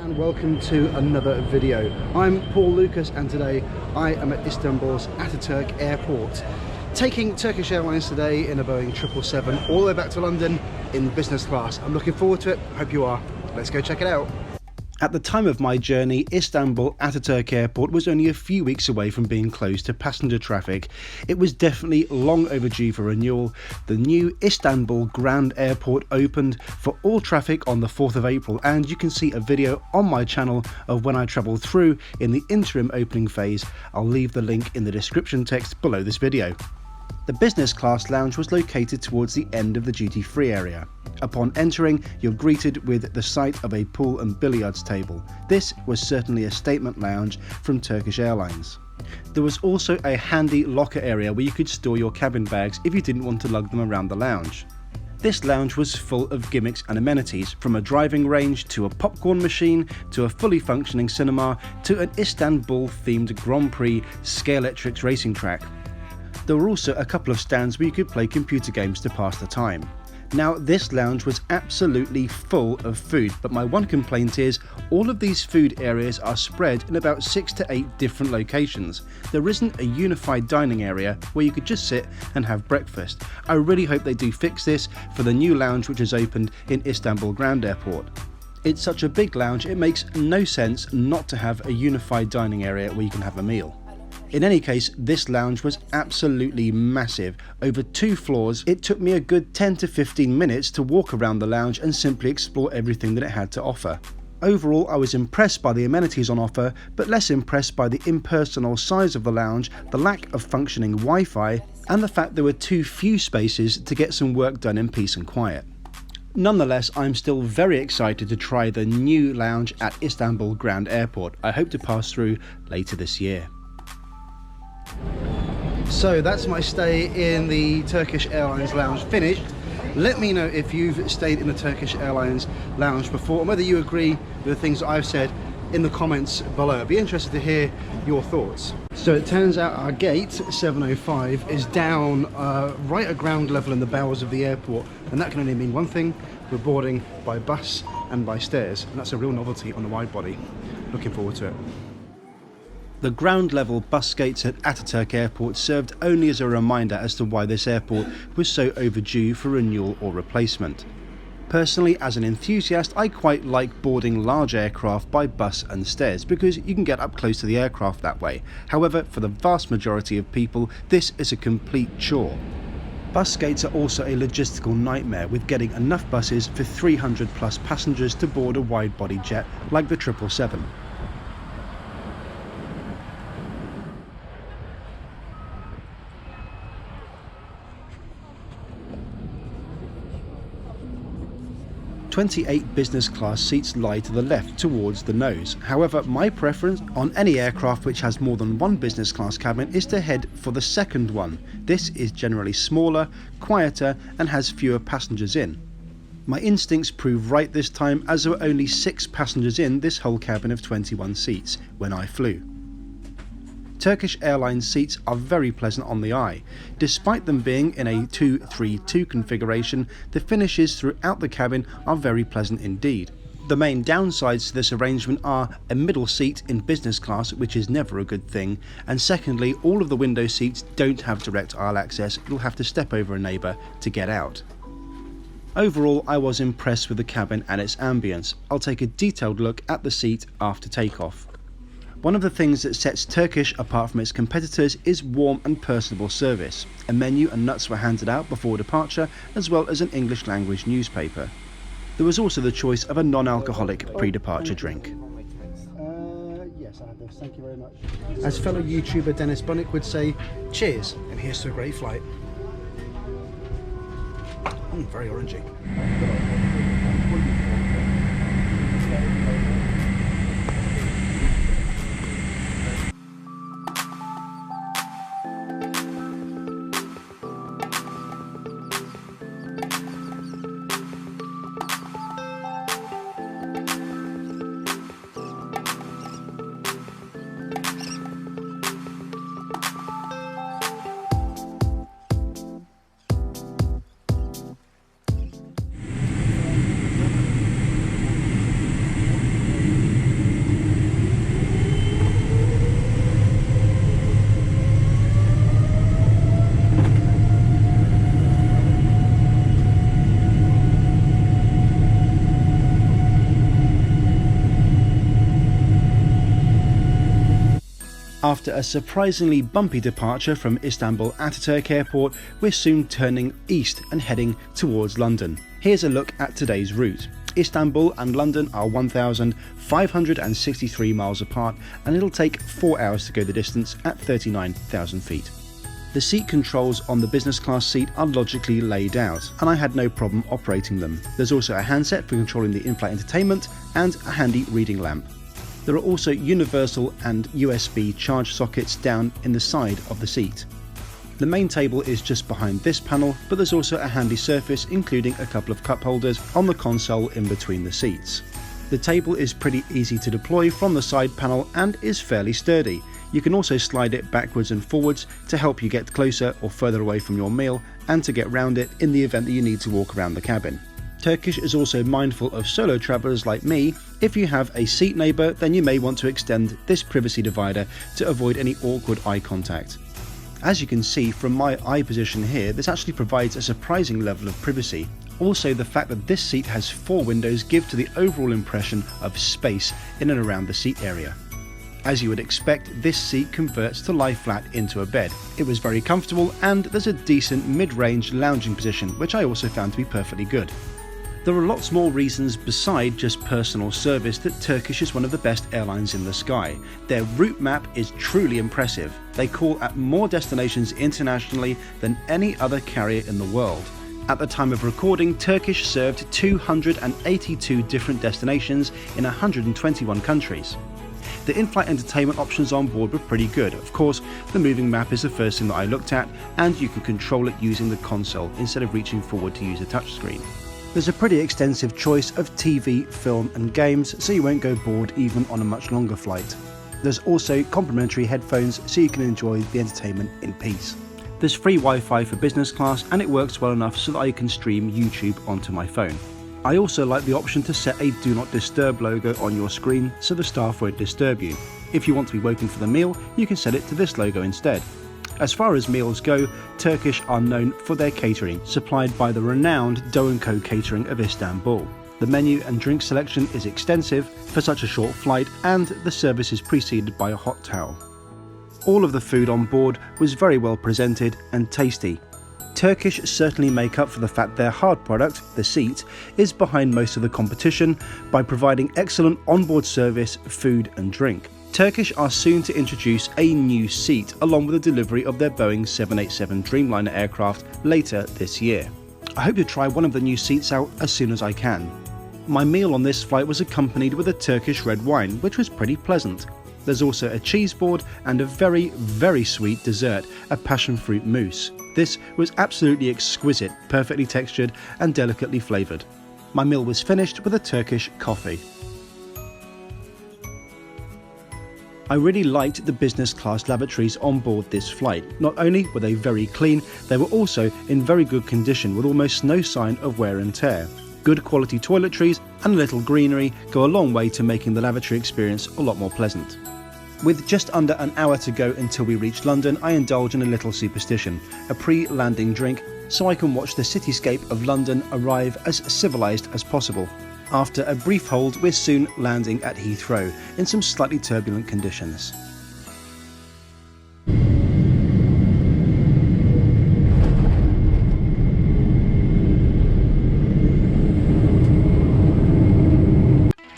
and welcome to another video. I'm Paul Lucas and today I am at Istanbul's Ataturk Airport, taking Turkish Airlines today in a Boeing 777 all the way back to London in business class. I'm looking forward to it, hope you are. Let's go check it out. At the time of my journey, Istanbul Ataturk Airport was only a few weeks away from being closed to passenger traffic. It was definitely long overdue for renewal. The new Istanbul Grand Airport opened for all traffic on the 4th of April, and you can see a video on my channel of when I travelled through in the interim opening phase. I'll leave the link in the description text below this video. The business class lounge was located towards the end of the duty-free area. Upon entering, you're greeted with the sight of a pool and billiards table. This was certainly a statement lounge from Turkish Airlines. There was also a handy locker area where you could store your cabin bags if you didn't want to lug them around the lounge. This lounge was full of gimmicks and amenities, from a driving range to a popcorn machine to a fully functioning cinema to an Istanbul-themed Grand Prix Scalextric racing track. There were also a couple of stands where you could play computer games to pass the time. Now, this lounge was absolutely full of food, but my one complaint is all of these food areas are spread in about 6 to 8 different locations. There isn't a unified dining area where you could just sit and have breakfast. I really hope they do fix this for the new lounge which has opened in Istanbul Grand Airport. It's such a big lounge, it makes no sense not to have a unified dining area where you can have a meal. In any case, this lounge was absolutely massive. Over 2 floors, it took me a good 10 to 15 minutes to walk around the lounge and simply explore everything that it had to offer. Overall, I was impressed by the amenities on offer, but less impressed by the impersonal size of the lounge, the lack of functioning Wi-Fi, and the fact there were too few spaces to get some work done in peace and quiet. Nonetheless, I'm still very excited to try the new lounge at Istanbul Grand Airport. I hope to pass through later this year. So that's my stay in the Turkish Airlines lounge finished. Let me know if you've stayed in the Turkish Airlines lounge before and whether you agree with the things that I've said in the comments below. I'd be interested to hear your thoughts. So it turns out our gate 705 is down right at ground level in the bowels of the airport, and that can only mean one thing: we're boarding by bus and by stairs, and that's a real novelty on the wide body. Looking forward to it. The ground level bus gates at Ataturk Airport served only as a reminder as to why this airport was so overdue for renewal or replacement. Personally, as an enthusiast, I quite like boarding large aircraft by bus and stairs because you can get up close to the aircraft that way. However, for the vast majority of people, this is a complete chore. Bus gates are also a logistical nightmare, with getting enough buses for 300 plus passengers to board a wide-body jet like the 777. "28 business class seats lie to the left towards the nose. However, my preference on any aircraft which has more than one business class cabin is to head for the second one. This is generally smaller, quieter, and has fewer passengers in. My instincts prove right this time, as there were only 6 passengers in this whole cabin of 21 seats when I flew. Turkish Airlines seats are very pleasant on the eye. Despite them being in a 2-3-2 configuration, the finishes throughout the cabin are very pleasant indeed. The main downsides to this arrangement are a middle seat in business class, which is never a good thing, and secondly, all of the window seats don't have direct aisle access. You'll have to step over a neighbour to get out. Overall, I was impressed with the cabin and its ambience. I'll take a detailed look at the seat after takeoff. One of the things that sets Turkish apart from its competitors is warm and personable service. A menu and nuts were handed out before departure, as well as an English language newspaper. There was also the choice of a non-alcoholic pre-departure drink. Yes, I have this. Thank you very much. As fellow YouTuber Dennis Bunnick would say, cheers, and here's to a great flight. Very orangey. After a surprisingly bumpy departure from Istanbul Ataturk Airport, we're soon turning east and heading towards London. Here's a look at today's route. Istanbul and London are 1,563 miles apart, and it'll take 4 hours to go the distance at 39,000 feet. The seat controls on the business class seat are logically laid out, and I had no problem operating them. There's also a handset for controlling the in-flight entertainment and a handy reading lamp. There are also universal and USB charge sockets down in the side of the seat. The main table is just behind this panel, but there's also a handy surface including a couple of cup holders on the console in between the seats. The table is pretty easy to deploy from the side panel and is fairly sturdy. You can also slide it backwards and forwards to help you get closer or further away from your meal and to get round it in the event that you need to walk around the cabin. Turkish is also mindful of solo travellers like me. If you have a seat neighbour, then you may want to extend this privacy divider to avoid any awkward eye contact. As you can see from my eye position here, this actually provides a surprising level of privacy. Also, the fact that this seat has 4 windows give to the overall impression of space in and around the seat area. As you would expect, this seat converts to lie flat into a bed. It was very comfortable, and there's a decent mid-range lounging position, which I also found to be perfectly good. There are lots more reasons beside just personal service that Turkish is one of the best airlines in the sky. Their route map is truly impressive. They call at more destinations internationally than any other carrier in the world. At the time of recording, Turkish served 282 different destinations in 121 countries. The in-flight entertainment options on board were pretty good. Of course, the moving map is the first thing that I looked at, and you can control it using the console instead of reaching forward to use a touchscreen. There's a pretty extensive choice of TV, film and games, so you won't go bored even on a much longer flight. There's also complimentary headphones so you can enjoy the entertainment in peace. There's free Wi-Fi for business class, and it works well enough so that I can stream YouTube onto my phone. I also like the option to set a Do Not Disturb logo on your screen so the staff won't disturb you. If you want to be woken for the meal, you can set it to this logo instead. As far as meals go, Turkish are known for their catering, supplied by the renowned Do & Co Catering of Istanbul. The menu and drink selection is extensive for such a short flight, and the service is preceded by a hot towel. All of the food on board was very well presented and tasty. Turkish certainly make up for the fact their hard product, the seat, is behind most of the competition by providing excellent onboard service, food and drink. Turkish are soon to introduce a new seat along with the delivery of their Boeing 787 Dreamliner aircraft later this year. I hope to try one of the new seats out as soon as I can. My meal on this flight was accompanied with a Turkish red wine, which was pretty pleasant. There's also a cheese board and a very, very sweet dessert, a passion fruit mousse. This was absolutely exquisite, perfectly textured and delicately flavoured. My meal was finished with a Turkish coffee. I really liked the business class lavatories on board this flight. Not only were they very clean, they were also in very good condition with almost no sign of wear and tear. Good quality toiletries and a little greenery go a long way to making the lavatory experience a lot more pleasant. With just under an hour to go until we reach London, I indulge in a little superstition, a pre-landing drink, so I can watch the cityscape of London arrive as civilised as possible. After a brief hold, we're soon landing at Heathrow in some slightly turbulent conditions.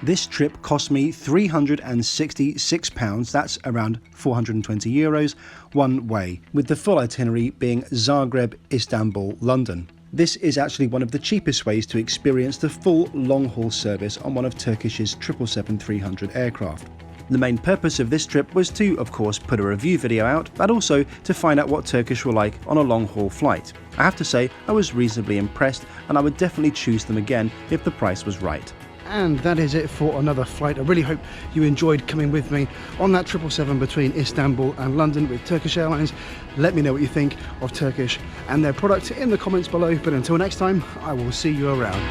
This trip cost me £366, that's around 420 euros, one way, with the full itinerary being Zagreb, Istanbul, London. This is actually one of the cheapest ways to experience the full long-haul service on one of Turkish's 777-300 aircraft. The main purpose of this trip was to, of course, put a review video out, but also to find out what Turkish were like on a long-haul flight. I have to say, I was reasonably impressed, and I would definitely choose them again if the price was right. And that is it for another flight. I really hope you enjoyed coming with me on that 777 between Istanbul and London with Turkish Airlines. Let me know what you think of Turkish and their product in the comments below. But until next time, I will see you around.